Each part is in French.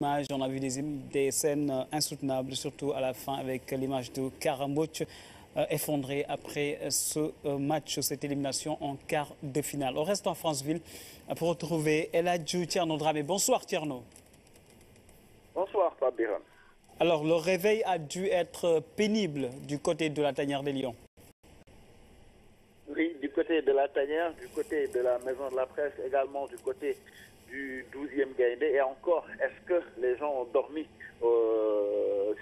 On a vu des scènes insoutenables, surtout à la fin avec l'image de Karamboch effondré après ce match, cette élimination en quart de finale. On reste en Franceville pour retrouver Eladjou Tierno Dramé. Bonsoir Tierno. Bonsoir Fabiran. Alors le réveil a dû être pénible du côté de la Tanière des Lions. Oui, du côté de la Tanière, du côté de la Maison de la Presse, également du côté du 12e Gaïndé. Et encore, est-ce que les gens ont dormi?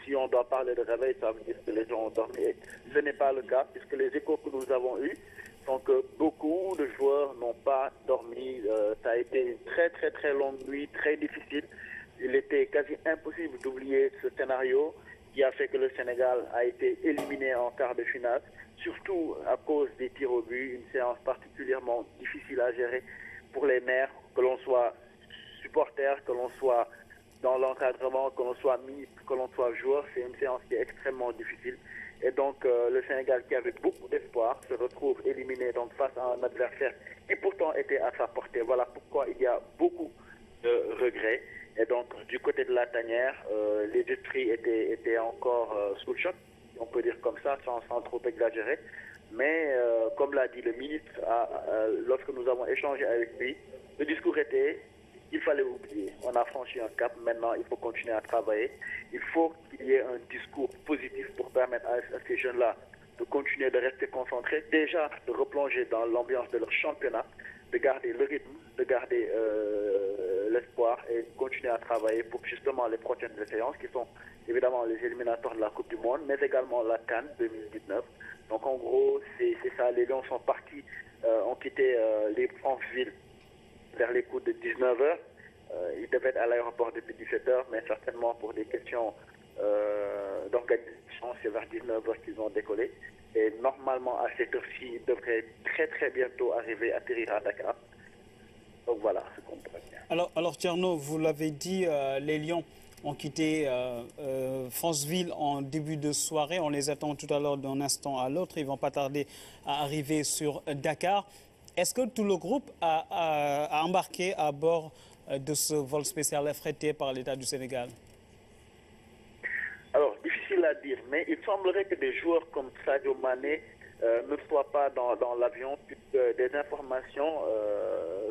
Si on doit parler de réveil, ça veut dire que les gens ont dormi. Et ce n'est pas le cas, puisque les échos que nous avons eus sont que beaucoup de joueurs n'ont pas dormi. Ça a été une très longue nuit, très difficile. Il était quasi impossible d'oublier ce scénario qui a fait que le Sénégal a été éliminé en quart de finale, surtout à cause des tirs au but, une séance particulièrement difficile à gérer pour les maires, que l'on soit supporter, que l'on soit dans l'encadrement, que l'on soit ministre, que l'on soit joueur. C'est une séance qui est extrêmement difficile. Et donc le Sénégal, qui avait beaucoup d'espoir, se retrouve éliminé donc face à un adversaire qui pourtant était à sa portée. Voilà pourquoi il y a beaucoup de regrets. Et donc du côté de la Tanière, les esprits étaient encore sous le choc, on peut dire comme ça, sans trop exagérer. Mais comme l'a dit le ministre, lorsque nous avons échangé avec lui, le discours était: il fallait oublier. On a franchi un cap, maintenant il faut continuer à travailler. Il faut qu'il y ait un discours positif pour permettre à ces jeunes-là de continuer de rester concentrés, déjà de replonger dans l'ambiance de leur championnat, de garder le rythme, de garder l'espoir et de continuer à travailler pour justement les prochaines séances qui sont évidemment les éliminatoires de la Coupe du Monde, mais également la CAN 2019. Donc en gros, c'est ça. Les Lions sont partis, ont quitté les Franceville vers les coups de 19h. Ils devaient être à l'aéroport depuis 17h, mais certainement pour des questions d'organisation, c'est vers 19h qu'ils ont décollé. Et normalement, à cette heure-ci, ils devraient très bientôt arriver, atterrir à Dakar. Donc voilà ce qu'on peut dire. Alors Tierno, vous l'avez dit, les Lions ont quitté Franceville en début de soirée. On les attend tout à l'heure d'un instant à l'autre. Ils ne vont pas tarder à arriver sur Dakar. Est-ce que tout le groupe a embarqué à bord de ce vol spécial affrété par l'État du Sénégal? Alors, difficile à dire, mais il semblerait que des joueurs comme Sadio Mané ne soient pas dans l'avion. Des informations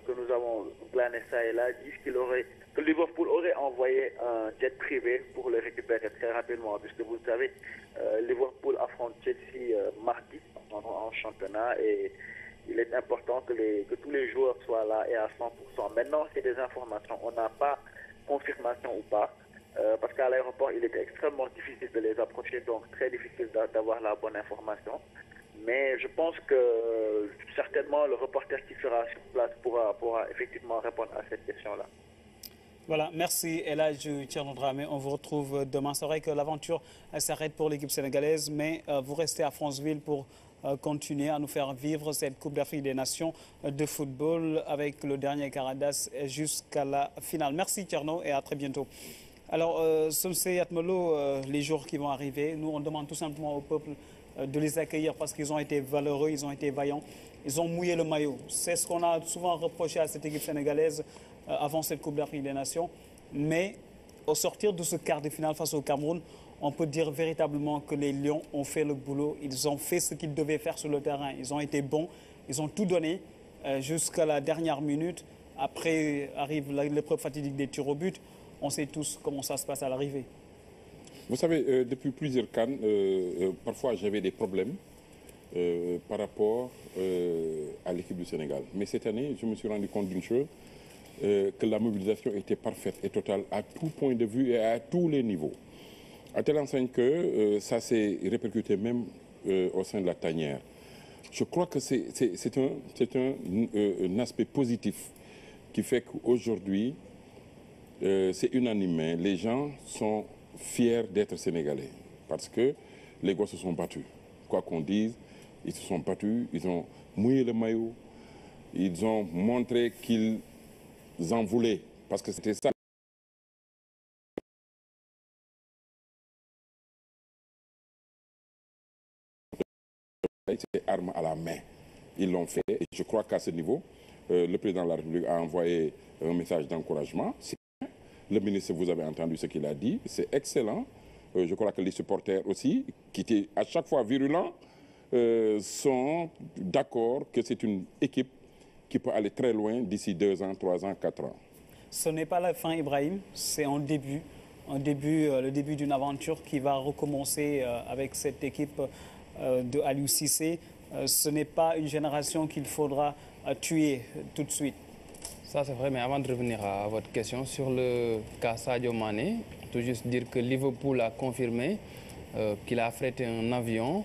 que nous avons glanées ça et là disent que Liverpool aurait envoyé un jet privé pour le récupérer très rapidement, puisque vous le savez, Liverpool affronte Chelsea mardi en championnat et il est important que tous les joueurs soient là et à 100%. Maintenant, c'est des informations. On n'a pas confirmation ou pas, parce qu'à l'aéroport, il était extrêmement difficile de les approcher, donc très difficile d'avoir la bonne information. Mais je pense que certainement le reporter qui sera sur place pourra effectivement répondre à cette question-là. Voilà, merci Eladjou Tierno Dramé. On vous retrouve demain. C'est vrai que l'aventure s'arrête pour l'équipe sénégalaise, mais vous restez à Franceville pour continuer à nous faire vivre cette Coupe d'Afrique des Nations de football avec le dernier Caradas jusqu'à la finale. Merci Tierno et à très bientôt. Alors, Somsé Yatmolo, les jours qui vont arriver, nous on demande tout simplement au peuple de les accueillir parce qu'ils ont été valeureux, ils ont été vaillants, ils ont mouillé le maillot. C'est ce qu'on a souvent reproché à cette équipe sénégalaise avant cette Coupe d'Afrique des Nations. Mais au sortir de ce quart de finale face au Cameroun, on peut dire véritablement que les Lions ont fait le boulot. Ils ont fait ce qu'ils devaient faire sur le terrain. Ils ont été bons, ils ont tout donné jusqu'à la dernière minute. Après arrive l'épreuve fatidique des tirs au but. On sait tous comment ça se passe à l'arrivée. Vous savez, depuis plusieurs CAN, parfois j'avais des problèmes par rapport à l'équipe du Sénégal. Mais cette année, je me suis rendu compte d'une chose, que la mobilisation était parfaite et totale à tout point de vue et à tous les niveaux. À telle enseigne que ça s'est répercuté même au sein de la Tanière. Je crois que c'est un aspect positif qui fait qu'aujourd'hui, c'est unanime. Les gens sont fiers d'être sénégalais parce que les gosses se sont battus. Quoi qu'on dise, ils se sont battus, ils ont mouillé le maillot, ils ont montré qu'ils en voulaient parce que c'était ça. C'est armes à la main. Ils l'ont fait et je crois qu'à ce niveau, le président de la République a envoyé un message d'encouragement. Le ministre, vous avez entendu ce qu'il a dit, c'est excellent. Je crois que les supporters aussi, qui étaient à chaque fois virulents, sont d'accord que c'est une équipe qui peut aller très loin d'ici 2 ans, 3 ans, 4 ans. Ce n'est pas la fin, Ibrahim, c'est le début d'une aventure qui va recommencer avec cette équipe de Aliou Cissé. Ce n'est pas une génération qu'il faudra tuer tout de suite. Ça c'est vrai, mais avant de revenir à votre question, sur le cas Sadio Mané, tout juste dire que Liverpool a confirmé qu'il a affrété un avion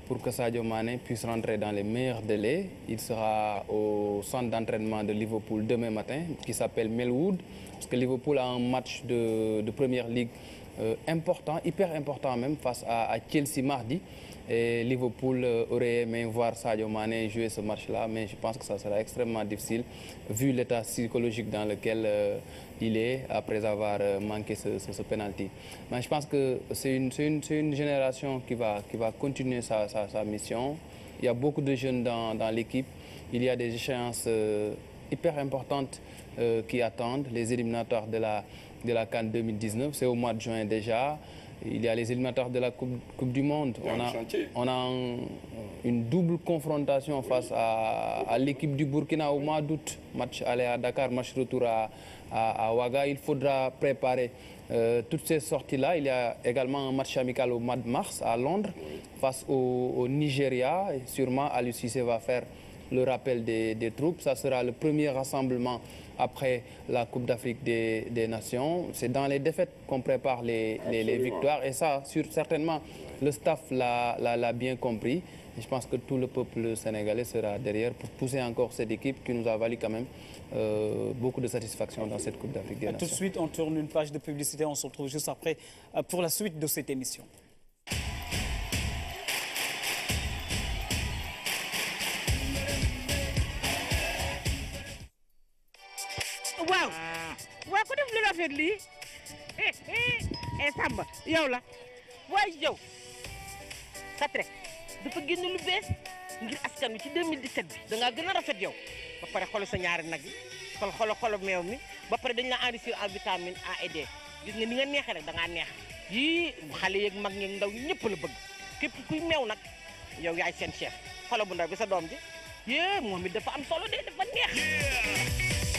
pour que Sadio Mané puisse rentrer dans les meilleurs délais. Il sera au centre d'entraînement de Liverpool demain matin, qui s'appelle Melwood, parce que Liverpool a un match de Première Ligue important, hyper important même, face à Chelsea mardi. Et Liverpool aurait aimé voir Sadio Mané jouer ce match-là, mais je pense que ça sera extrêmement difficile, vu l'état psychologique dans lequel il est, après avoir manqué ce penalty. Mais je pense que c'est une génération qui va continuer sa mission. Il y a beaucoup de jeunes dans l'équipe. Il y a des échéances hyper importantes qui attendent, les éliminatoires de la CAN 2019. C'est au mois de juin déjà. Il y a les éliminatoires de la Coupe du Monde. On a une double confrontation face à l'équipe du Burkina au mois d'août. Match aller à Dakar, match retour à Ouaga. Il faudra préparer toutes ces sorties-là. Il y a également un match amical au mois de mars à Londres face au Nigeria. Et sûrement, Aliou Cissé va faire le rappel des troupes. Ça sera le premier rassemblement après la Coupe d'Afrique des Nations. C'est dans les défaites qu'on prépare les victoires. Et ça, certainement, le staff l'a bien compris. Et je pense que tout le peuple sénégalais sera derrière pour pousser encore cette équipe qui nous a valu quand même beaucoup de satisfaction dans cette Coupe d'Afrique des Nations. Tout de suite, on tourne une page de publicité. On se retrouve juste après pour la suite de cette émission. waaw ko def lu rafet lii Samba yow la waaye yow sa trek dafa génn lu bees ngir askan wi ci 2017 bi da ngaa gën a rafet yow ba pare xoolal sa ñaari nag yi xoolal meew mi ba pare dañ la enrichir en vitamine A et D gis nga ni nga neexee rek da ngaa neex yii xale yeeg mag ñeeg ndaw ñëpp la bëgg képp kuy meew nag yow yaay seen chef xoolal bu ndaw bi sa doom ji yee moom it dafa am solo de dafa neex.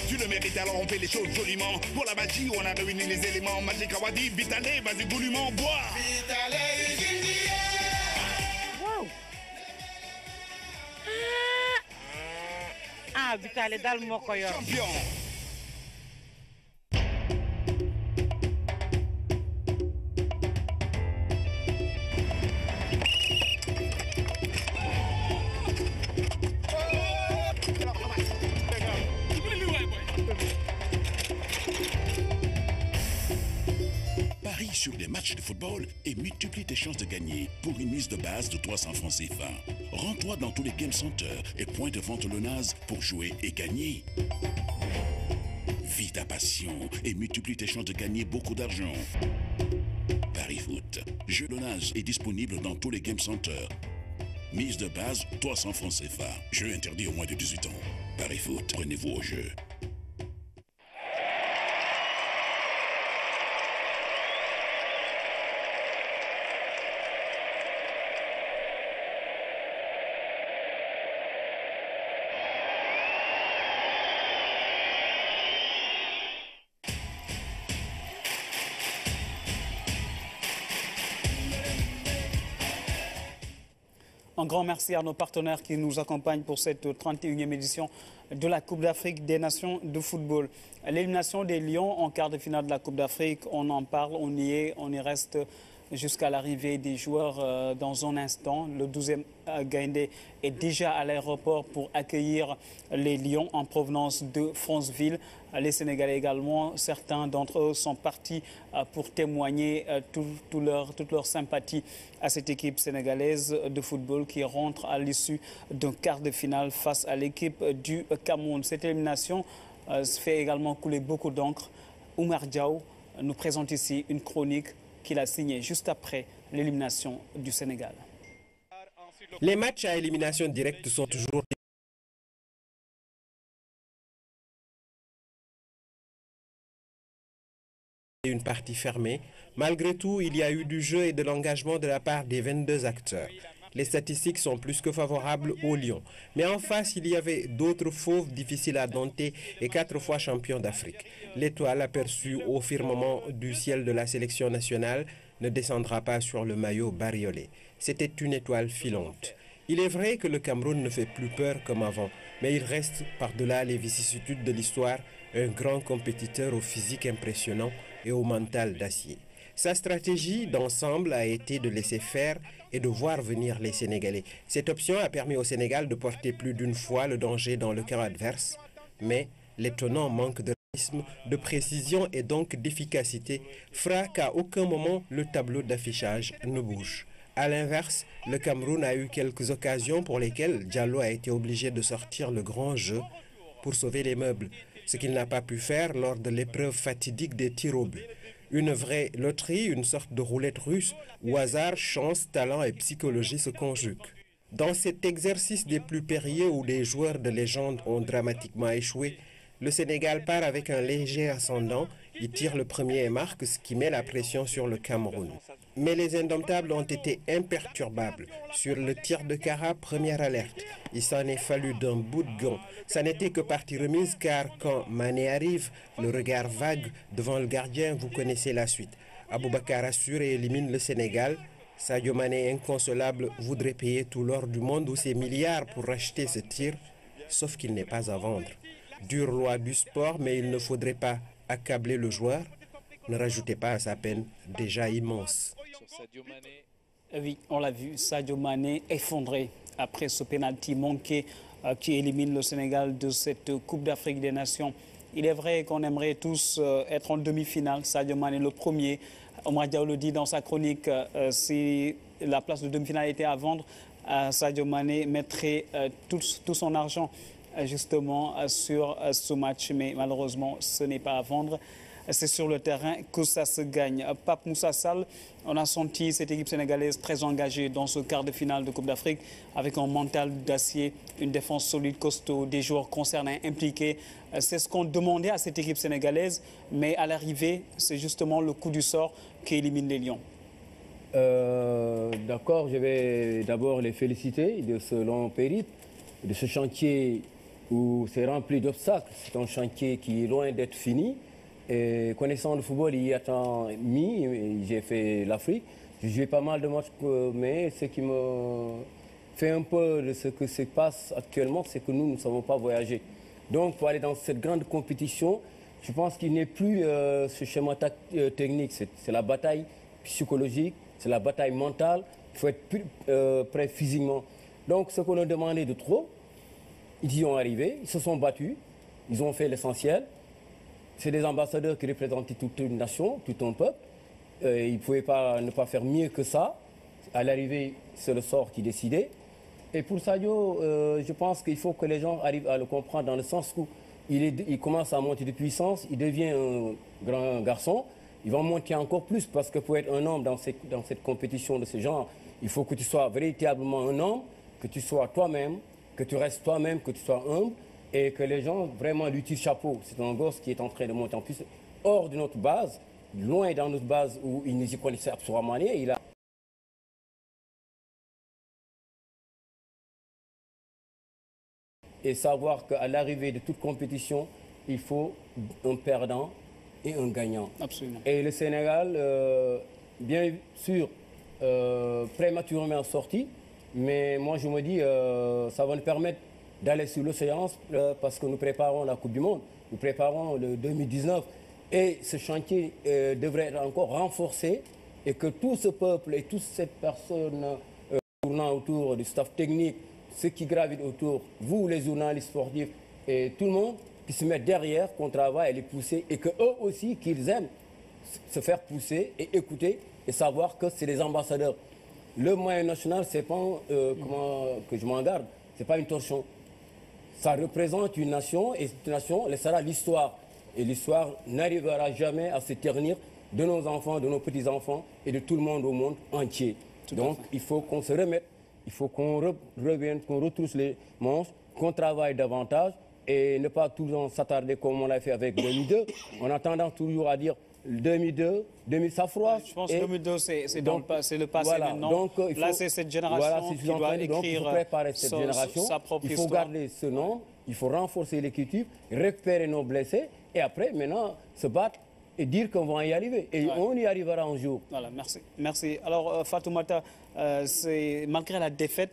Tu le mérites, alors on fait les choses joliment. Pour la magie, on a réuni les éléments magiques à Wadi. Vitalé, vas-y goulûment, bois. Vitalé, wow. Ah, Vitalé, dal moo ko yor. Champion. Sur des matchs de football et multiplie tes chances de gagner pour une mise de base de 300 francs CFA. Rends-toi dans tous les game centers et points de vente Lonase pour jouer et gagner. Vis ta passion et multiplie tes chances de gagner beaucoup d'argent. Paris Foot. Jeu Lonase est disponible dans tous les game centers. Mise de base 300 francs CFA. Jeu interdit aux moins de 18 ans. Paris Foot. Prenez-vous au jeu. Un grand merci à nos partenaires qui nous accompagnent pour cette 31e édition de la Coupe d'Afrique des Nations de football. L'élimination des Lions en quart de finale de la Coupe d'Afrique, on en parle, on y reste jusqu'à l'arrivée des joueurs dans un instant. Le 12e Gaïndé est déjà à l'aéroport pour accueillir les Lions en provenance de Franceville. Les Sénégalais également, certains d'entre eux sont partis pour témoigner toute leur sympathie à cette équipe sénégalaise de football qui rentre à l'issue d'un quart de finale face à l'équipe du Cameroun. Cette élimination fait également couler beaucoup d'encre. Oumar Diaw nous présente ici une chronique qu'il a signée juste après l'élimination du Sénégal. Les matchs à élimination directe sont toujours une partie fermée, malgré tout, il y a eu du jeu et de l'engagement de la part des 22 acteurs. Les statistiques sont plus que favorables aux Lions. Mais en face, il y avait d'autres fauves difficiles à dompter et 4 fois champions d'Afrique. L'étoile aperçue au firmament du ciel de la sélection nationale ne descendra pas sur le maillot bariolé. C'était une étoile filante. Il est vrai que le Cameroun ne fait plus peur comme avant, mais il reste, par-delà les vicissitudes de l'histoire, un grand compétiteur au physique impressionnant et au mental d'acier. Sa stratégie d'ensemble a été de laisser faire et de voir venir les Sénégalais. Cette option a permis au Sénégal de porter plus d'une fois le danger dans le camp adverse, mais l'étonnant manque de réalisme, de précision et donc d'efficacité fera qu'à aucun moment le tableau d'affichage ne bouge. A l'inverse, le Cameroun a eu quelques occasions pour lesquelles Diallo a été obligé de sortir le grand jeu pour sauver les meubles, ce qu'il n'a pas pu faire lors de l'épreuve fatidique des tirs au but. Une vraie loterie, une sorte de roulette russe où hasard, chance, talent et psychologie se conjuguent. Dans cet exercice des plus périlleux où des joueurs de légende ont dramatiquement échoué, le Sénégal part avec un léger ascendant, il tire le premier et marque, ce qui met la pression sur le Cameroun. Mais les Indomptables ont été imperturbables. Sur le tir de Kara, première alerte. Il s'en est fallu d'un bout de gant. Ça n'était que partie remise car quand Mané arrive, le regard vague devant le gardien, vous connaissez la suite. Aboubakar assure et élimine le Sénégal. Sadio Mané, inconsolable, voudrait payer tout l'or du monde ou ses milliards pour racheter ce tir, sauf qu'il n'est pas à vendre. Dure loi du sport, mais il ne faudrait pas accabler le joueur. Ne rajoutez pas à sa peine déjà immense. Oui, on l'a vu, Sadio Mané effondré après ce pénalty manqué qui élimine le Sénégal de cette Coupe d'Afrique des Nations. Il est vrai qu'on aimerait tous être en demi-finale. Sadio Mané le premier. Omar Diaw le dit dans sa chronique, si la place de demi-finale était à vendre, Sadio Mané mettrait tout son argent justement sur ce match. Mais malheureusement, ce n'est pas à vendre. C'est sur le terrain que ça se gagne. Pape Moussa Sall, on a senti cette équipe sénégalaise très engagée dans ce quart de finale de Coupe d'Afrique avec un mental d'acier, une défense solide, costaud, des joueurs concernés, impliqués. C'est ce qu'on demandait à cette équipe sénégalaise, mais à l'arrivée, c'est justement le coup du sort qui élimine les Lions. D'accord, je vais d'abord les féliciter de ce long périple, de ce chantier où c'est rempli d'obstacles. C'est un chantier qui est loin d'être fini. Et connaissant le football, il y a tant mis, j'ai fait l'Afrique, j'ai joué pas mal de matchs, mais ce qui me fait un peu de ce que se passe actuellement, c'est que nous ne savons pas voyager. Donc pour aller dans cette grande compétition, je pense qu'il n'est plus ce schéma technique, c'est la bataille psychologique, c'est la bataille mentale, il faut être plus prêt physiquement. Donc ce qu'on a demandé de trop, ils y ont arrivé, ils se sont battus, ils ont fait l'essentiel. C'est des ambassadeurs qui représentent toute une nation, tout un peuple. Ils ne pouvaient pas ne pas faire mieux que ça. À l'arrivée, c'est le sort qui décidait. Et pour Sadio, je pense qu'il faut que les gens arrivent à le comprendre dans le sens où il commence à monter de puissance, il devient un grand garçon. Il va monter encore plus parce que pour être un homme dans cette compétition de ce genre, il faut que tu sois véritablement un homme, que tu sois toi-même, que tu restes toi-même, que tu sois humble. Et que les gens vraiment lui tirent chapeau. C'est un gosse qui est en train de monter en puissance hors de notre base, loin dans notre base où il ne s'y connaissait absolument rien. Il a et savoir qu'à l'arrivée de toute compétition, il faut un perdant et un gagnant. Absolument. Et le Sénégal, bien sûr, prématurément sorti, mais moi je me dis, ça va nous permettre d'aller sur l'océan parce que nous préparons la Coupe du Monde, nous préparons le 2019 et ce chantier devrait être encore renforcé et que tout ce peuple et toutes ces personnes tournant autour du staff technique, ceux qui gravitent autour, vous les journalistes sportifs et tout le monde qui se mettent derrière, qu'on travaille à les pousser et qu'eux aussi qu'ils aiment se faire pousser et écouter et savoir que c'est des ambassadeurs. Le moyen national, c'est pas que je m'en garde, c'est pas une torchon. Ça représente une nation et cette nation laissera l'histoire. Et l'histoire n'arrivera jamais à se ternir de nos enfants, de nos petits-enfants et de tout le monde au monde entier. Donc il faut qu'on se remette, il faut qu'on revienne, qu'on retrousse les manches, qu'on travaille davantage et ne pas toujours s'attarder comme on l'a fait avec 2002. On a tendance toujours à dire 2002, 2000, ça froisse. Je pense que 2002, c'est le passé voilà, maintenant. Donc, là, c'est cette génération qui doit écrire donc, il faut préparer cette génération. sa propre il faut histoire. garder ce nom, il faut renforcer l'équipe, récupérer nos blessés et après, maintenant, se battre et dire qu'on va y arriver. Et on y arrivera un jour. Voilà, merci. Merci. Alors, Fatoumata, malgré la défaite,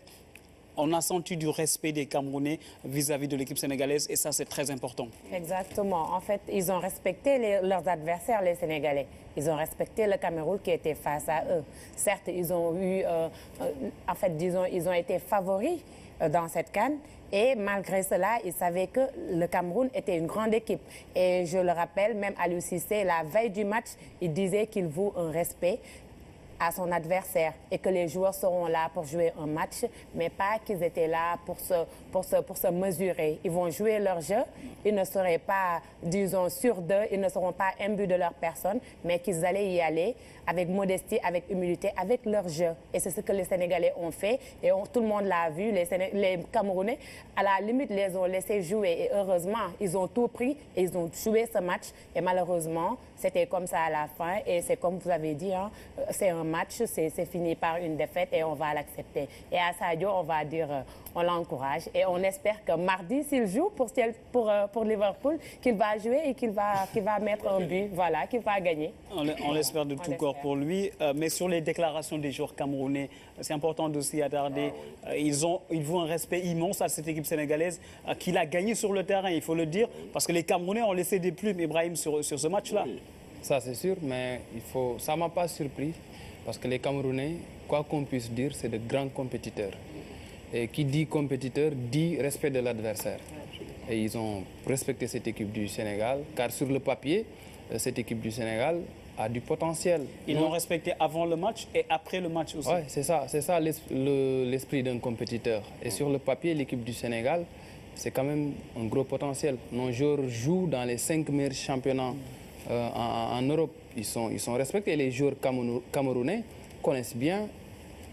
on a senti du respect des Camerounais vis-à-vis de l'équipe sénégalaise et ça, c'est très important. Exactement. En fait, ils ont respecté leurs adversaires, les Sénégalais. Ils ont respecté le Cameroun qui était face à eux. Certes, ils ont eu, en fait, disons, ils ont été favoris dans cette CAN. Et malgré cela, ils savaient que le Cameroun était une grande équipe. Et je le rappelle, même Aliou Cissé, la veille du match, il disait qu'il voue un respect à son adversaire et que les joueurs seront là pour jouer un match, mais pas qu'ils étaient là pour se mesurer. Ils vont jouer leur jeu, ils ne seraient pas, disons, sûrs d'eux, ils ne seront pas imbus de leur personne, mais qu'ils allaient y aller avec modestie, avec humilité, avec leur jeu. Et c'est ce que les Sénégalais ont fait et tout le monde l'a vu. Les Camerounais, à la limite, les ont laissés jouer et heureusement, ils ont tout pris et ils ont joué ce match et malheureusement, c'était comme ça à la fin et c'est comme vous avez dit, hein, c'est un match, c'est fini par une défaite et on va l'accepter. Et à Sadio, on va dire, on l'encourage et on espère que mardi, s'il joue pour Liverpool, qu'il va jouer et qu'il va mettre un but, voilà, qu'il va gagner. On l'espère de tout corps pour lui. Mais sur les déclarations des joueurs camerounais, c'est important de s'y attarder. Ils vouent un respect immense à cette équipe sénégalaise qu'il a gagné sur le terrain, il faut le dire, parce que les Camerounais ont laissé des plumes, Ibrahim, sur ce match-là. Ça, c'est sûr, mais ça ne m'a pas surpris, parce que les Camerounais, quoi qu'on puisse dire, c'est de grands compétiteurs. Et qui dit compétiteur, dit respect de l'adversaire. Et ils ont respecté cette équipe du Sénégal, car sur le papier, cette équipe du Sénégal a du potentiel. Ils l'ont respecté avant le match et après le match aussi. Oui, c'est ça l'esprit d'un compétiteur. Et sur le papier, l'équipe du Sénégal, c'est quand même un gros potentiel. Nos joueurs jouent dans les 5 meilleurs championnats en Europe. Ils sont respectés. Les joueurs camerounais connaissent bien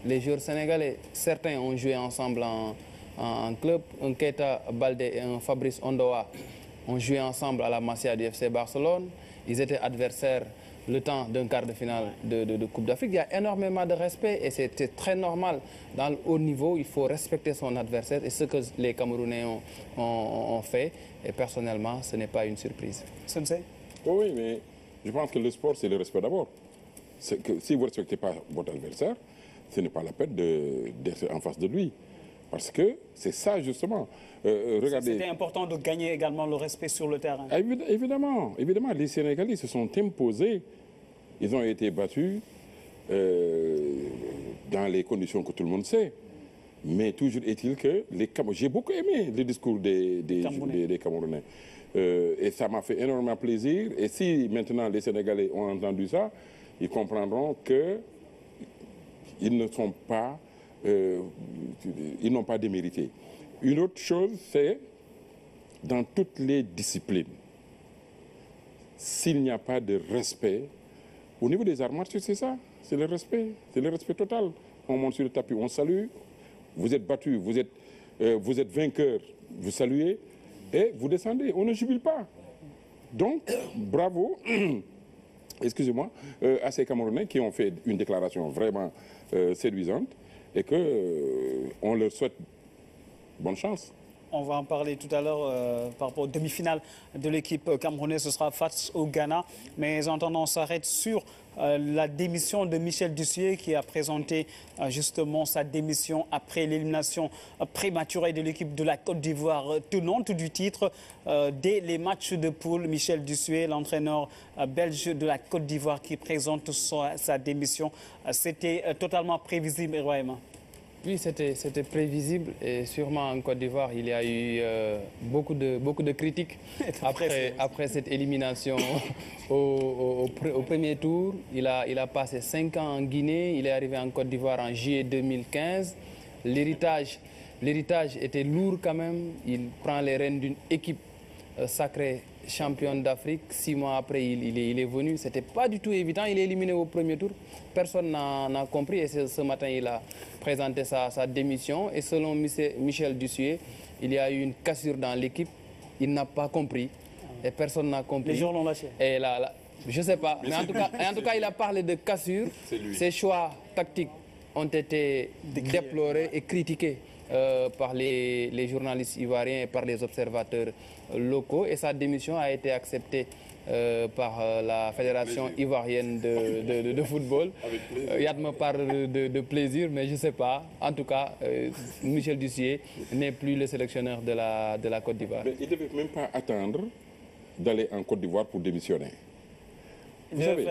les joueurs sénégalais. Certains ont joué ensemble en club. Un Keita Baldé et un Fabrice Ondoa ont joué ensemble à la Masia du FC Barcelone. Ils étaient adversaires le temps d'un quart de finale de Coupe d'Afrique. Il y a énormément de respect et c'est très normal. Dans le haut niveau, il faut respecter son adversaire et ce que les Camerounais ont fait. Et personnellement, ce n'est pas une surprise. Sensei? Oui, mais je pense que le sport, c'est le respect d'abord. Si vous ne respectez pas votre adversaire, ce n'est pas la peine d'être en face de lui. Parce que c'est ça, justement. Regardez. C'était important de gagner également le respect sur le terrain. Évidemment, les Sénégalais se sont imposés. Ils ont été battus dans les conditions que tout le monde sait. Mais toujours est-il que j'ai beaucoup aimé le discours des Camerounais. Et ça m'a fait énormément plaisir. Et si maintenant les Sénégalais ont entendu ça, ils comprendront qu'ils ne sont pas... ils n'ont pas démérité. Une autre chose, c'est dans toutes les disciplines, s'il n'y a pas de respect, au niveau des arts martiaux, c'est ça, c'est le respect total. On monte sur le tapis, on salue, vous êtes battu, vous êtes vainqueur, vous saluez, et vous descendez, on ne jubile pas. Donc, bravo, excusez-moi, à ces Camerounais qui ont fait une déclaration vraiment séduisante, et qu'on leur souhaite bonne chance. On va en parler tout à l'heure par rapport aux demi-finales de l'équipe camerounaise. Ce sera face au Ghana. Mais en attendant, on s'arrête sur la démission de Michel Dussuet qui a présenté justement sa démission après l'élimination prématurée de l'équipe de la Côte d'Ivoire tenante du titre. Dès les matchs de poule, Michel Dussuet, l'entraîneur belge de la Côte d'Ivoire qui présente sa démission. C'était totalement prévisible, Ibrahim. Oui, c'était prévisible et sûrement en Côte d'Ivoire, il y a eu beaucoup de critiques après cette élimination au premier tour. Il a passé 5 ans en Guinée, il est arrivé en Côte d'Ivoire en juillet 2015. L'héritage était lourd quand même. Il prend les rênes d'une équipe sacrée championne d'Afrique. 6 mois après, il est venu. Ce n'était pas du tout évident. Il est éliminé au premier tour. Personne n'a compris. Et ce matin, il a présenté sa démission. Et selon Michel Dussuet, il y a eu une cassure dans l'équipe. Il n'a pas compris. Et personne n'a compris. Les gens l'ont lâché. Et Je ne sais pas. Mais en tout cas, il a parlé de cassure. Ses choix tactiques ont été déplorés et critiqués par les journalistes ivoiriens et par les observateurs locaux. Et sa démission a été acceptée par la Fédération ivoirienne de football. Yad me parle de plaisir, mais je ne sais pas. En tout cas, Michel Dussier n'est plus le sélectionneur de la Côte d'Ivoire. Il ne devait même pas attendre d'aller en Côte d'Ivoire pour démissionner. Vous savez,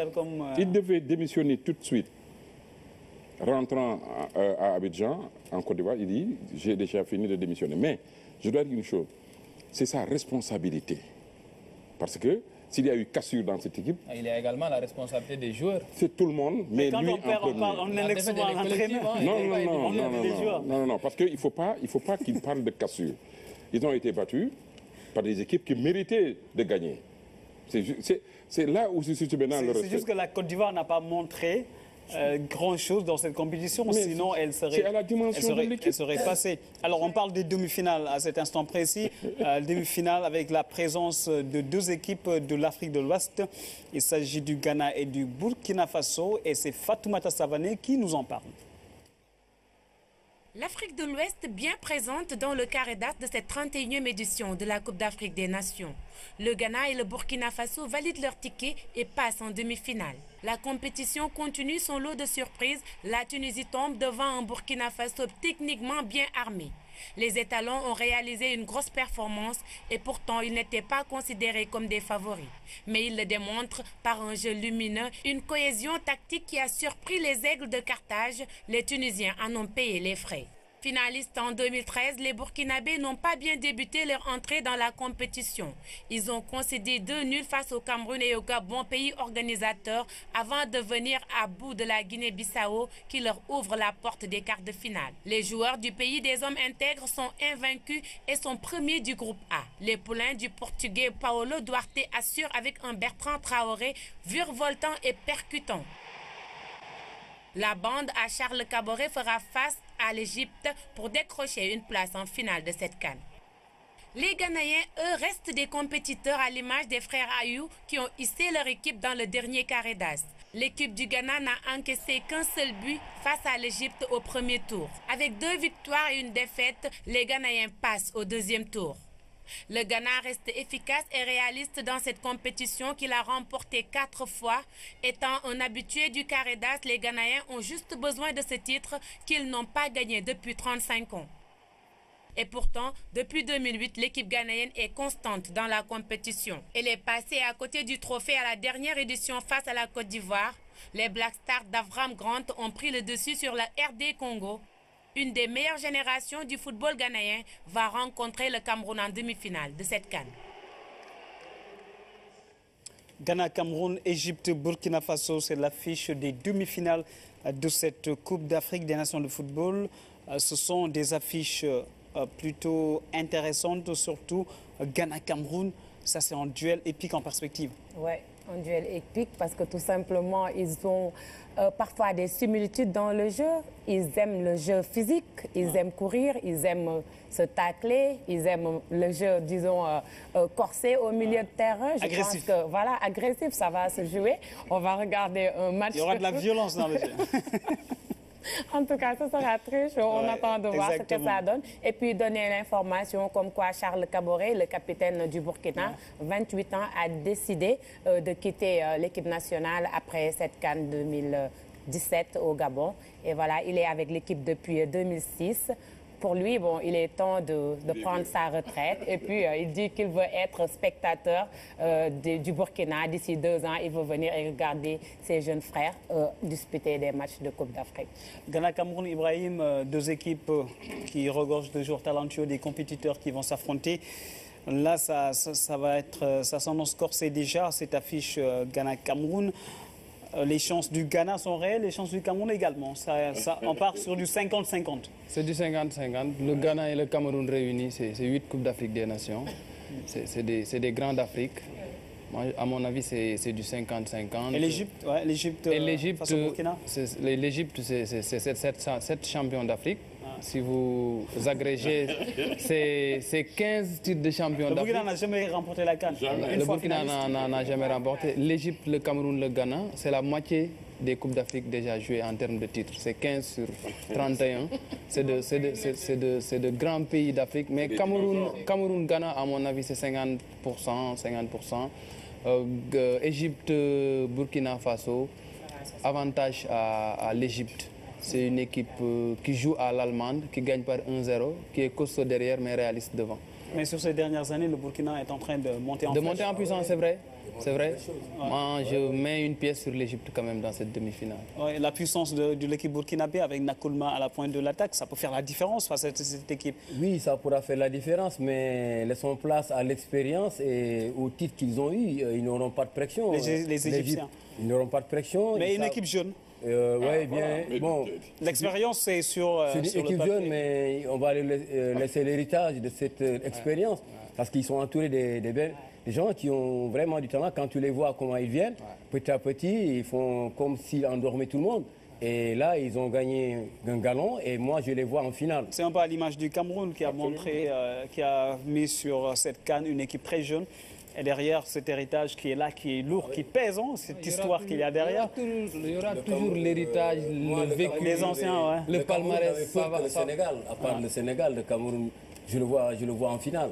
il devait démissionner tout de suite. Rentrant à Abidjan, en Côte d'Ivoire, il dit « j'ai déjà fini de démissionner ». Mais je dois dire une chose, c'est sa responsabilité. Parce que s'il y a eu cassure dans cette équipe... Il y a également la responsabilité des joueurs. C'est tout le monde, mais lui en premier. On élève souvent l'entraîneur. Non, parce qu'il ne faut pas qu'il parle de cassure. Ils ont été battus par des équipes qui méritaient de gagner. C'est là où se situe maintenant le respect. C'est juste que la Côte d'Ivoire n'a pas montré grand-chose dans cette compétition, mais sinon elle serait passée. Alors on parle des demi-finales à cet instant précis, demi-finale avec la présence de deux équipes de l'Afrique de l'Ouest. Il s'agit du Ghana et du Burkina Faso et c'est Fatoumata Savané qui nous en parle. L'Afrique de l'Ouest bien présente dans le carré d'as de cette 31e édition de la Coupe d'Afrique des Nations. Le Ghana et le Burkina Faso valident leur ticket et passent en demi-finale. La compétition continue son lot de surprises. La Tunisie tombe devant un Burkina Faso techniquement bien armé. Les étalons ont réalisé une grosse performance et pourtant ils n'étaient pas considérés comme des favoris. Mais ils le démontrent par un jeu lumineux, une cohésion tactique qui a surpris les Aigles de Carthage. Les Tunisiens en ont payé les frais. Finalistes en 2013, les Burkinabés n'ont pas bien débuté leur entrée dans la compétition. Ils ont concédé 2 nuls face au Cameroun et au Gabon, pays organisateur, avant de venir à bout de la Guinée-Bissau qui leur ouvre la porte des quarts de finale. Les joueurs du pays des hommes intègres sont invaincus et sont premiers du groupe A. Les poulains du Portugais Paulo Duarte assurent avec un Bertrand Traoré virevoltant et percutant. La bande à Charles Caboret fera face à l'Égypte pour décrocher une place en finale de cette CAN. Les Ghanéens, eux, restent des compétiteurs à l'image des frères Ayou qui ont hissé leur équipe dans le dernier carré d'as. L'équipe du Ghana n'a encaissé qu'un seul but face à l'Égypte au premier tour. Avec 2 victoires et une défaite, les Ghanéens passent au deuxième tour. Le Ghana reste efficace et réaliste dans cette compétition qu'il a remportée 4 fois. Étant un habitué du carré d'as, les Ghanéens ont juste besoin de ce titre qu'ils n'ont pas gagné depuis 35 ans. Et pourtant, depuis 2008, l'équipe ghanéenne est constante dans la compétition. Elle est passée à côté du trophée à la dernière édition face à la Côte d'Ivoire. Les Black Stars d'Avram Grant ont pris le dessus sur la RD Congo. Une des meilleures générations du football ghanéen va rencontrer le Cameroun en demi-finale de cette CAN. Ghana, Cameroun, Égypte, Burkina Faso, c'est l'affiche des demi-finales de cette Coupe d'Afrique des Nations de football. Ce sont des affiches plutôt intéressantes, surtout Ghana-Cameroun. Ça, c'est un duel épique en perspective. Oui, un duel épique parce que tout simplement, ils ont parfois des similitudes dans le jeu. Ils aiment le jeu physique, ils aiment courir, ils aiment se tacler, ils aiment le jeu, disons, corsé au milieu de terrain. Je agressif. pense que, voilà, agressif, ça va se jouer. On va regarder un match. Il y aura de la violence dans le jeu. En tout cas, ce sera très chaud. On attend de voir ce que ça donne. Et puis donner l'information comme quoi Charles Caboret, le capitaine du Burkina, 28 ans, a décidé de quitter l'équipe nationale après cette CAN 2017 au Gabon. Et voilà, il est avec l'équipe depuis 2006. Pour lui, bon, il est temps de prendre sa retraite. Et puis, il dit qu'il veut être spectateur du Burkina. D'ici 2 ans, il veut venir et regarder ses jeunes frères disputer des matchs de Coupe d'Afrique. Ghana, Cameroun, Ibrahim, 2 équipes qui regorgent de joueurs talentueux, des compétiteurs qui vont s'affronter. Là, ça s'annonce corsé déjà, cette affiche Ghana-Cameroun. Les chances du Ghana sont réelles, les chances du Cameroun également. On part sur du 50-50. C'est du 50-50. Le Ghana et le Cameroun réunis, c'est 8 Coupes d'Afrique des Nations. C'est des grands d'Afrique. À mon avis, c'est du 50-50. Et l'Égypte, l'Égypte face au Burkina. L'Égypte, c'est 7 champions d'Afrique. si vous agrégez, c'est 15 titres de champion d'Afrique. Le Burkina n'a jamais remporté la CAN. Le Burkina n'a jamais remporté. L'Égypte, le Cameroun, le Ghana, c'est la moitié des Coupes d'Afrique déjà jouées en termes de titres. C'est 15 sur 31. C'est de grands pays d'Afrique. Mais Cameroun, Ghana, à mon avis, c'est 50%, 50%. Égypte, Burkina Faso, avantage à l'Égypte. C'est une équipe qui joue à l'allemande, qui gagne par 1-0, qui est costaud derrière mais réaliste devant. Mais sur ces dernières années, le Burkina est en train de monter en monter en puissance, c'est vrai. C'est vrai. Moi, je mets une pièce sur l'Égypte quand même dans cette demi-finale. Ouais, la puissance de l'équipe burkinabé avec Nakoulma à la pointe de l'attaque, ça peut faire la différence face à cette équipe. Oui, ça pourra faire la différence, mais laissons place à l'expérience et au titre qu'ils ont eu. Ils n'auront pas de pression. Les Égyptiens. Ils n'auront pas de pression. Mais une équipe jeune. Oui, bien. Bon, l'expérience, c'est sur. C'est une équipe jeune, mais on va laisser l'héritage de cette expérience. Parce qu'ils sont entourés des gens qui ont vraiment du talent. Quand tu les vois comment ils viennent, petit à petit, ils font comme s'ils endormaient tout le monde. Et là, ils ont gagné un galon et moi, je les vois en finale. C'est un peu à l'image du Cameroun qui a montré, qui a mis sur cette CAN une équipe très jeune. Et derrière cet héritage qui est là, qui est lourd, qui pèse, hein, cette histoire qu'il y a derrière. Il y aura toujours l'héritage, le vécu des anciens, le palmarès. Le Sénégal, à part le Sénégal, le Cameroun, je le vois en finale.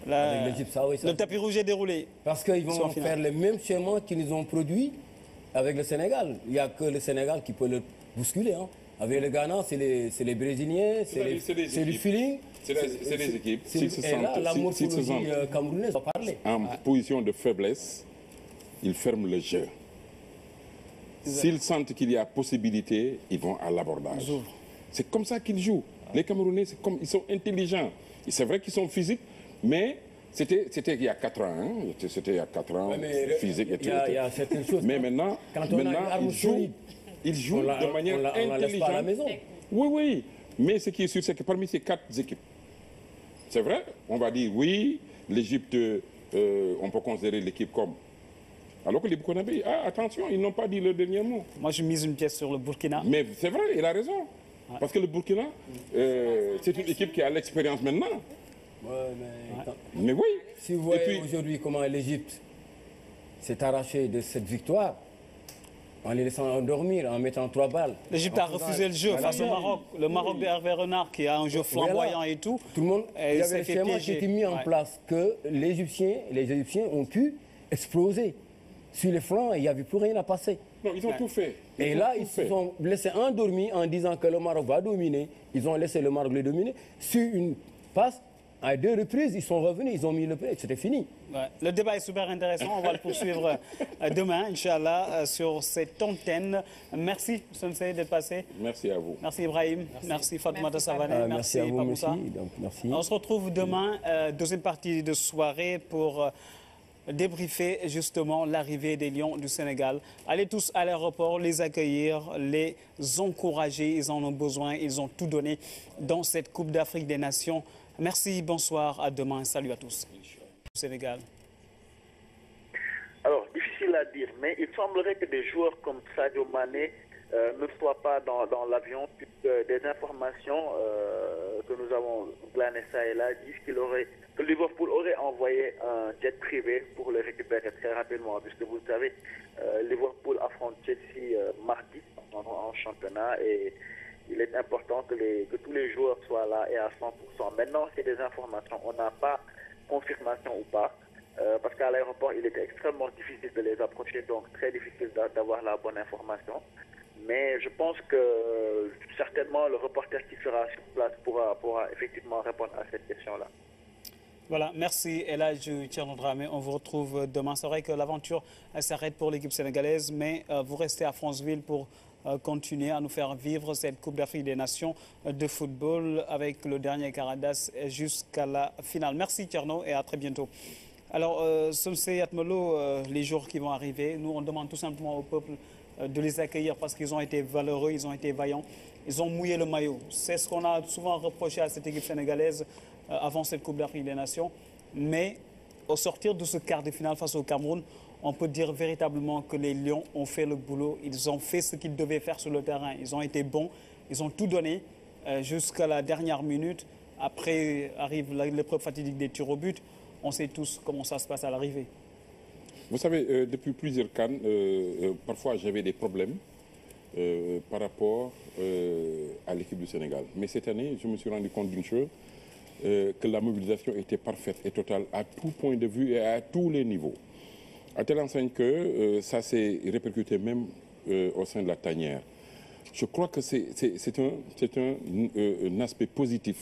Avec l'Égypte, ça, oui, ça. Le tapis rouge est déroulé. Parce qu'ils vont faire le même schéma qu'ils ont produit avec le Sénégal. Il n'y a que le Sénégal qui peut le bousculer. Hein. Avec le Ghana, c'est les Brésiliens, c'est du feeling. C'est des équipes. Et là, la morphologie camerounaise va parler. En position de faiblesse, ils ferment le jeu. S'ils sentent qu'il y a possibilité, ils vont à l'abordage. C'est comme ça qu'ils jouent. Les Camerounais, ils sont intelligents. C'est vrai qu'ils sont physiques, mais c'était il y a 4 ans. Hein. C'était il y a 4 ans, physique et tout. Il y a certaines choses. Mais maintenant ils jouent de manière intelligente. À la maison. Oui. Mais ce qui est sûr, c'est que parmi ces 4 équipes, c'est vrai, on va dire oui, l'Égypte, on peut considérer l'équipe comme. Alors que les Burkinabés, attention, ils n'ont pas dit le dernier mot. Moi, je mise une pièce sur le Burkina. Mais c'est vrai, il a raison. Parce que le Burkina, c'est une équipe qui a l'expérience maintenant. Mais oui. Si vous voyez aujourd'hui comment l'Égypte s'est arrachée de cette victoire, en les laissant endormir, en mettant 3 balles. L'Égypte a refusé le jeu face au Maroc. Le Maroc de Hervé Renard qui a un jeu flamboyant et tout. Tout le monde, il y avait un schéma qui était mis en place que les Égyptiens ont pu exploser. Sur les flancs, il n'y avait plus rien à passer. Non, ils ont tout fait. Et là, ils se sont laissés endormir en disant que le Maroc va dominer. Ils ont laissé le Maroc le dominer. Sur une passe, à 2 reprises, ils sont revenus, ils ont mis le prêt, c'était fini. Ouais. Le débat est super intéressant. On va le poursuivre demain, Inch'Allah, sur cette antenne. Merci, Sensei, d'être passé. Merci à vous. Merci, Ibrahim. Merci Fatoumata Savané. Merci à vous, merci. On se retrouve demain, deuxième partie de soirée, pour débriefer justement l'arrivée des Lions du Sénégal. Allez tous à l'aéroport, les accueillir, les encourager. Ils en ont besoin, ils ont tout donné dans cette Coupe d'Afrique des Nations. Merci, bonsoir, à demain. Salut à tous. Sénégal. Alors, difficile à dire, mais il semblerait que des joueurs comme Sadio Mané ne soient pas dans l'avion, puisque des informations que nous avons glanées ça et là disent que Liverpool aurait envoyé un jet privé pour le récupérer très rapidement, puisque vous le savez, Liverpool affronte Chelsea mardi en championnat et il est important que tous les joueurs soient là et à 100%. Maintenant, c'est des informations. On n'a pas confirmation ou pas, parce qu'à l'aéroport, il était extrêmement difficile de les approcher, donc très difficile d'avoir la bonne information. Mais je pense que certainement le reporter qui sera sur place pourra effectivement répondre à cette question-là. Voilà, merci Elhadj Thierno Dramé. On vous retrouve demain. C'est vrai que l'aventure s'arrête pour l'équipe sénégalaise, mais vous restez à Franceville pour continuer à nous faire vivre cette Coupe d'Afrique des Nations de football avec le dernier Caradas jusqu'à la finale. Merci Thierno et à très bientôt. Alors, Sensei Atmelo, les jours qui vont arriver, nous on demande tout simplement au peuple de les accueillir parce qu'ils ont été valeureux, ils ont été vaillants, ils ont mouillé le maillot. C'est ce qu'on a souvent reproché à cette équipe sénégalaise avant cette Coupe d'Afrique des Nations. Mais au sortir de ce quart de finale face au Cameroun, on peut dire véritablement que les Lions ont fait le boulot. Ils ont fait ce qu'ils devaient faire sur le terrain. Ils ont été bons, ils ont tout donné. jusqu'à la dernière minute. Après arrive l'épreuve fatidique des tirs au but. On sait tous comment ça se passe à l'arrivée. Vous savez, depuis plusieurs CAN, parfois j'avais des problèmes par rapport à l'équipe du Sénégal. Mais cette année, je me suis rendu compte d'une chose, que la mobilisation était parfaite et totale à tout point de vue et à tous les niveaux. À telle enseigne que ça s'est répercuté même au sein de la tanière. Je crois que c'est un aspect positif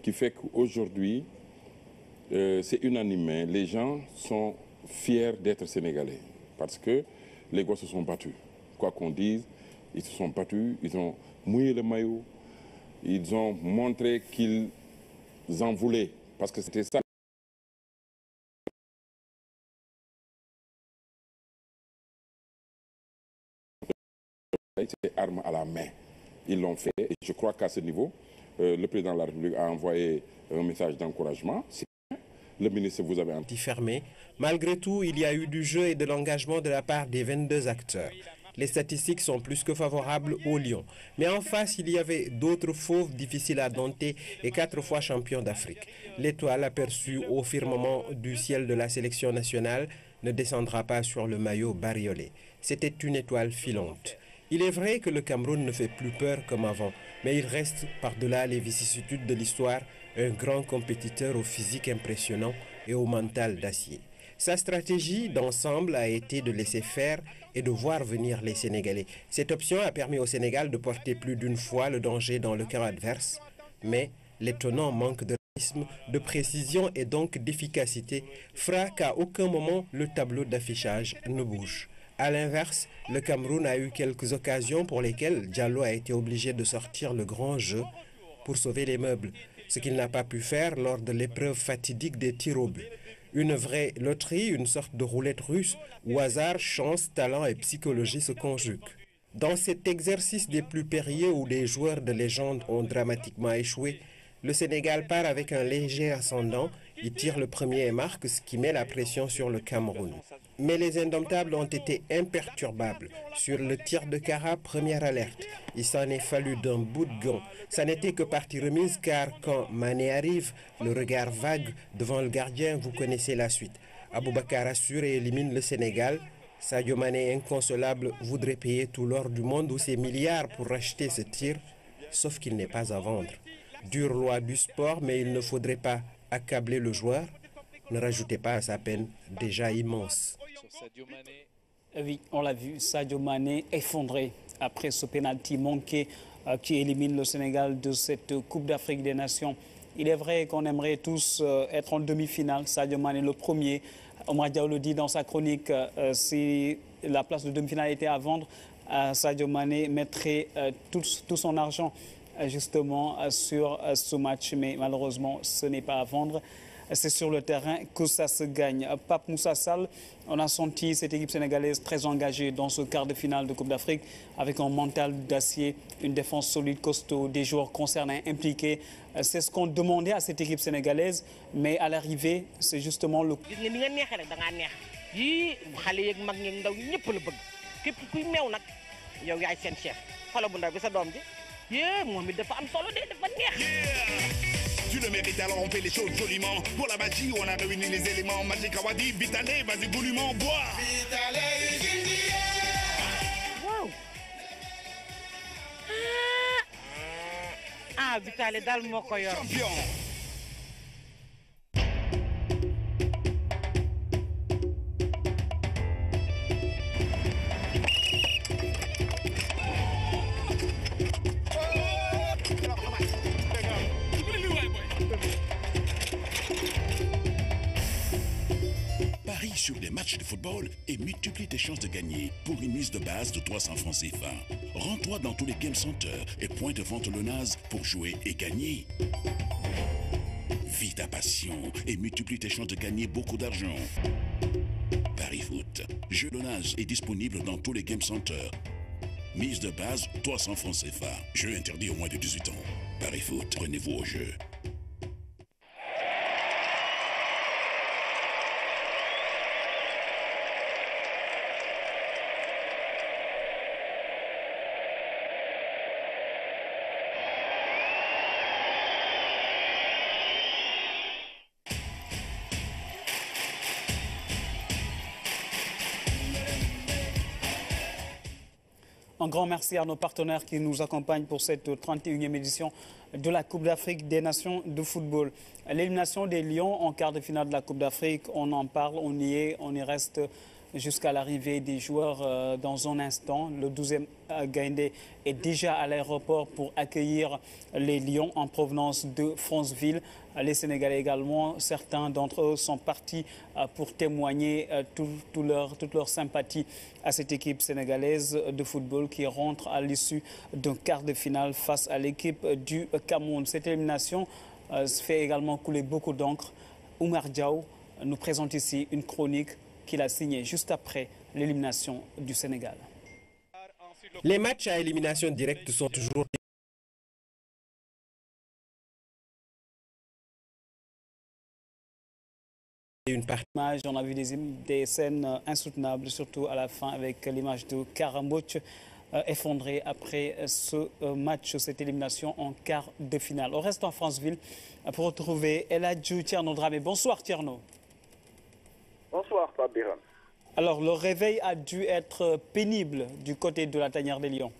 qui fait qu'aujourd'hui, c'est unanime. Les gens sont fiers d'être sénégalais parce que les gosses se sont battus. Quoi qu'on dise, ils se sont battus, ils ont mouillé le maillot, ils ont montré qu'ils en voulaient parce que c'était ça. C'est armes à la main. Ils l'ont fait et je crois qu'à ce niveau, le président de la République a envoyé un message d'encouragement. Le ministre, vous avez fermé. Malgré tout, il y a eu du jeu et de l'engagement de la part des 22 acteurs. Les statistiques sont plus que favorables aux Lions. Mais en face, il y avait d'autres fauves difficiles à dompter et 4 fois champions d'Afrique. L'étoile aperçue au firmament du ciel de la sélection nationale ne descendra pas sur le maillot bariolé. C'était une étoile filante. Il est vrai que le Cameroun ne fait plus peur comme avant, mais il reste, par-delà les vicissitudes de l'histoire, un grand compétiteur au physique impressionnant et au mental d'acier. Sa stratégie d'ensemble a été de laisser faire et de voir venir les Sénégalais. Cette option a permis au Sénégal de porter plus d'une fois le danger dans le camp adverse, mais l'étonnant manque de réalisme, de précision et donc d'efficacité fera qu'à aucun moment le tableau d'affichage ne bouge. A l'inverse, le Cameroun a eu quelques occasions pour lesquelles Diallo a été obligé de sortir le grand jeu pour sauver les meubles, ce qu'il n'a pas pu faire lors de l'épreuve fatidique des tirs au but. Une vraie loterie, une sorte de roulette russe où hasard, chance, talent et psychologie se conjuguent. Dans cet exercice des plus périlleux où des joueurs de légende ont dramatiquement échoué, le Sénégal part avec un léger ascendant. Il tire le premier et marque, ce qui met la pression sur le Cameroun. Mais les Indomptables ont été imperturbables. Sur le tir de Kara, première alerte. Il s'en est fallu d'un bout de gant. Ça n'était que partie remise car quand Mané arrive, le regard vague devant le gardien, vous connaissez la suite. Aboubakar assure et élimine le Sénégal. Sadio Mané, inconsolable, voudrait payer tout l'or du monde ou ses milliards pour racheter ce tir, sauf qu'il n'est pas à vendre. Dure loi du sport, mais il ne faudrait pas accabler le joueur. Ne rajoutez pas à sa peine déjà immense. Oui, on l'a vu, Sadio Mané effondré après ce pénalty manqué qui élimine le Sénégal de cette Coupe d'Afrique des Nations. Il est vrai qu'on aimerait tous être en demi-finale. Sadio Mané le premier. Omar Diaw le dit dans sa chronique, si la place de demi-finale était à vendre, Sadio Mané mettrait tout son argent justement sur ce match. Mais malheureusement, ce n'est pas à vendre. C'est sur le terrain que ça se gagne. Pape Moussa Sall, on a senti cette équipe sénégalaise très engagée dans ce quart de finale de Coupe d'Afrique avec un mental d'acier, une défense solide, costaud, des joueurs concernés, impliqués. C'est ce qu'on demandait à cette équipe sénégalaise, mais à l'arrivée, c'est justement le... Tu le mérites, alors on fait les choses joliment. Pour la magie, on a réuni les éléments. Magic Awadi, Vitalé, vas-y goulûment, bois. Vitalé, wow. Vitalé dal moko yor. Champion. Sur les matchs de football et multiplie tes chances de gagner pour une mise de base de 300 francs CFA. Rends-toi dans tous les Game Centers et pointe de vente Lonase pour jouer et gagner. Vis ta passion et multiplie tes chances de gagner beaucoup d'argent. Paris Foot. Jeu Lonase est disponible dans tous les Game Centers. Mise de base 300 francs CFA. Jeu interdit aux moins de 18 ans. Paris Foot. Prenez-vous au jeu. Un grand merci à nos partenaires qui nous accompagnent pour cette 31e édition de la Coupe d'Afrique des Nations de football. L'élimination des Lions en quart de finale de la Coupe d'Afrique, on en parle, on y reste jusqu'à l'arrivée des joueurs dans un instant. Le 12e Gaïndé est déjà à l'aéroport pour accueillir les Lions en provenance de Franceville. Les Sénégalais également, certains d'entre eux sont partis pour témoigner toute leur sympathie à cette équipe sénégalaise de football qui rentre à l'issue d'un quart de finale face à l'équipe du Cameroun. Cette élimination fait également couler beaucoup d'encre. Oumar Diaw nous présente ici une chronique qu'il a signée juste après l'élimination du Sénégal. Les matchs à élimination directe sont toujours une partie. On a vu des scènes insoutenables, surtout à la fin avec l'image de Karamboch effondré après ce match, cette élimination en quart de finale. On reste en Franceville pour retrouver Eladjou Tierno Dramé. Bonsoir Tierno. Bonsoir Fabiran. Alors le réveil a dû être pénible du côté de la tanière des Lions.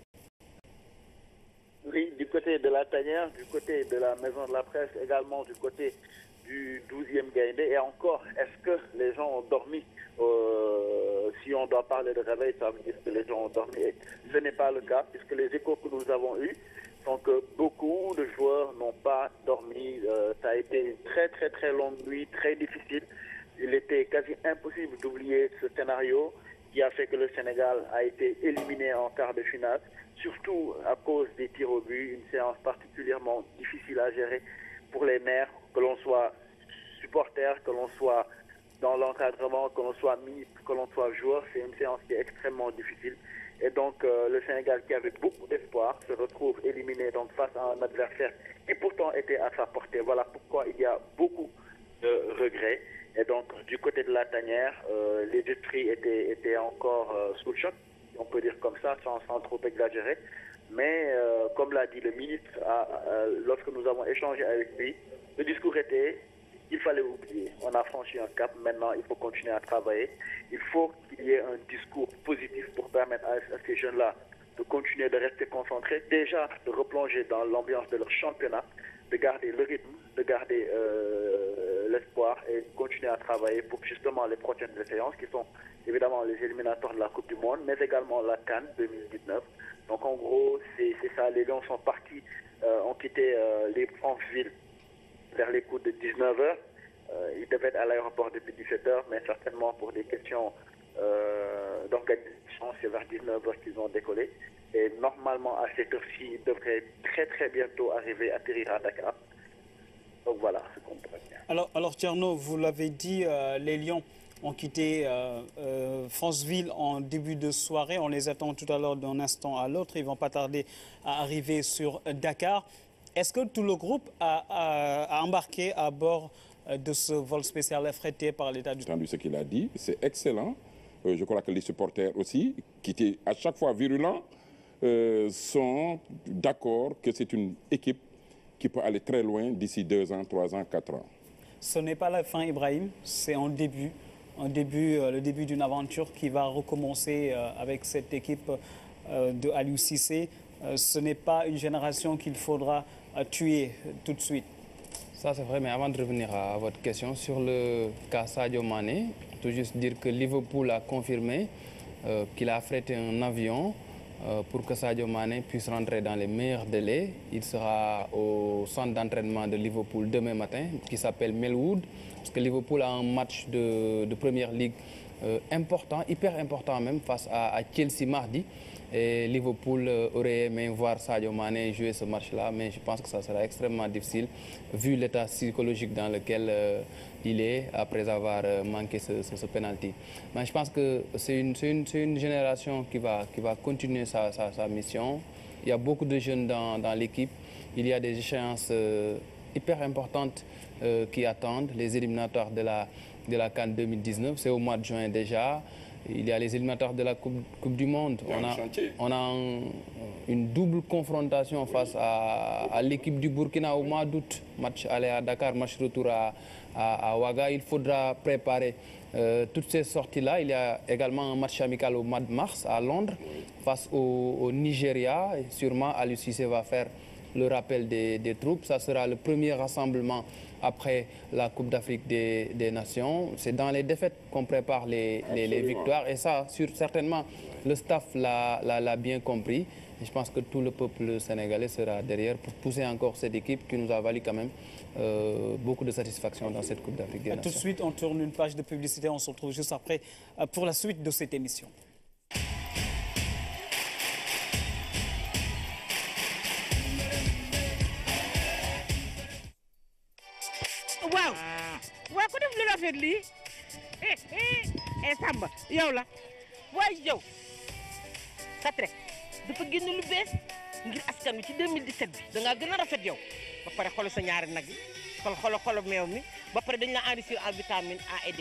Oui, du côté de la tanière, du côté de la maison de la presse, également du côté du 12e Gaïndé. Et encore, est-ce que les gens ont dormi? Si on doit parler de réveil, ça veut dire que les gens ont dormi. Et ce n'est pas le cas, puisque les échos que nous avons eus sont que beaucoup de joueurs n'ont pas dormi. Ça a été une très longue nuit, très difficile. Il était quasi impossible d'oublier ce scénario qui a fait que le Sénégal a été éliminé en quart de finale, surtout à cause des tirs au but, une séance particulièrement difficile à gérer pour les maires, que l'on soit supporter, que l'on soit dans l'encadrement, que l'on soit ministre, que l'on soit joueur. C'est une séance qui est extrêmement difficile. Et donc le Sénégal, qui avait beaucoup d'espoir, se retrouve éliminé donc face à un adversaire qui pourtant était à sa portée. Voilà pourquoi il y a beaucoup de regrets. Et donc du côté de la tanière, les esprits étaient encore sous le choc, on peut dire comme ça, sans trop exagérer. Mais comme l'a dit le ministre, lorsque nous avons échangé avec lui, le discours était: il fallait oublier. On a franchi un cap, maintenant il faut continuer à travailler. Il faut qu'il y ait un discours positif pour permettre à ces jeunes-là de continuer de rester concentrés, déjà de replonger dans l'ambiance de leur championnat, de garder le rythme, de garder l'espoir et de continuer à travailler pour justement les prochaines séances qui sont évidemment les éliminatoires de la Coupe du Monde, mais également la CAN 2019. Donc en gros, c'est ça. Les Lions sont partis, ont quitté les Franceville vers les coups de 19h. Ils devaient être à l'aéroport depuis 17h, mais certainement pour des questions d'organisation, c'est vers 19h qu'ils ont décollé. Et normalement, à cette heure-ci, ils devraient très bientôt arriver, atterrir à Dakar. Donc voilà ce qu'on pourrait dire. Alors Tierno, vous l'avez dit, les Lions ont quitté Franceville en début de soirée. On les attend tout à l'heure d'un instant à l'autre. Ils ne vont pas tarder à arriver sur Dakar. Est-ce que tout le groupe a embarqué à bord de ce vol spécial affrété par l'État du... Entendu ce qu'il a dit, c'est excellent. Je crois que les supporters aussi, qui étaient à chaque fois virulents, sont d'accord que c'est une équipe qui peut aller très loin d'ici 2 ans, 3 ans, 4 ans. Ce n'est pas la fin, Ibrahim, c'est le début d'une aventure qui va recommencer avec cette équipe de Aliou Cissé. Ce n'est pas une génération qu'il faudra tuer tout de suite. Ça c'est vrai, mais avant de revenir à votre question sur le cas Sadio Mané, tout juste dire que Liverpool a confirmé qu'il a affrété un avion pour que Sadio Mané puisse rentrer dans les meilleurs délais. Il sera au centre d'entraînement de Liverpool demain matin, qui s'appelle Melwood, parce que Liverpool a un match de Première Ligue important, hyper important même, face à Chelsea mardi. Et Liverpool aurait aimé voir Sadio Mané jouer ce match-là, mais je pense que ça sera extrêmement difficile, vu l'état psychologique dans lequel il est, après avoir manqué ce penalty. Mais je pense que c'est une génération qui va continuer sa mission. Il y a beaucoup de jeunes dans l'équipe. Il y a des échéances hyper importantes qui attendent, les éliminatoires de la CAN 2019. C'est au mois de juin déjà. Il y a les éliminatoires de la Coupe du Monde. On a une double confrontation face à l'équipe du Burkina au mois d'août. Match aller à Dakar, match retour à Ouaga. Il faudra préparer toutes ces sorties-là. Il y a également un match amical au mois de mars à Londres face au Nigeria. Et sûrement, Aliou Cissé va faire le rappel des troupes. Ça sera le premier rassemblement après la Coupe d'Afrique des Nations. C'est dans les défaites qu'on prépare les victoires. Et ça, certainement, le staff l'a bien compris. Et je pense que tout le peuple sénégalais sera derrière pour pousser encore cette équipe qui nous a valu quand même beaucoup de satisfaction dans cette Coupe d'Afrique des Nations. Tout de suite, on tourne une page de publicité. On se retrouve juste après pour la suite de cette émission. waaw ku def lu rafet lii Samba yow la waaye yow Katrek dafa génn lu bees ngir askan wi ci 2017 bi da ngaa gën a rafet yow ba pare xoolal sa ñaari nag yi xolo meew mi ba pare dañ la enrichir en vitamine A et D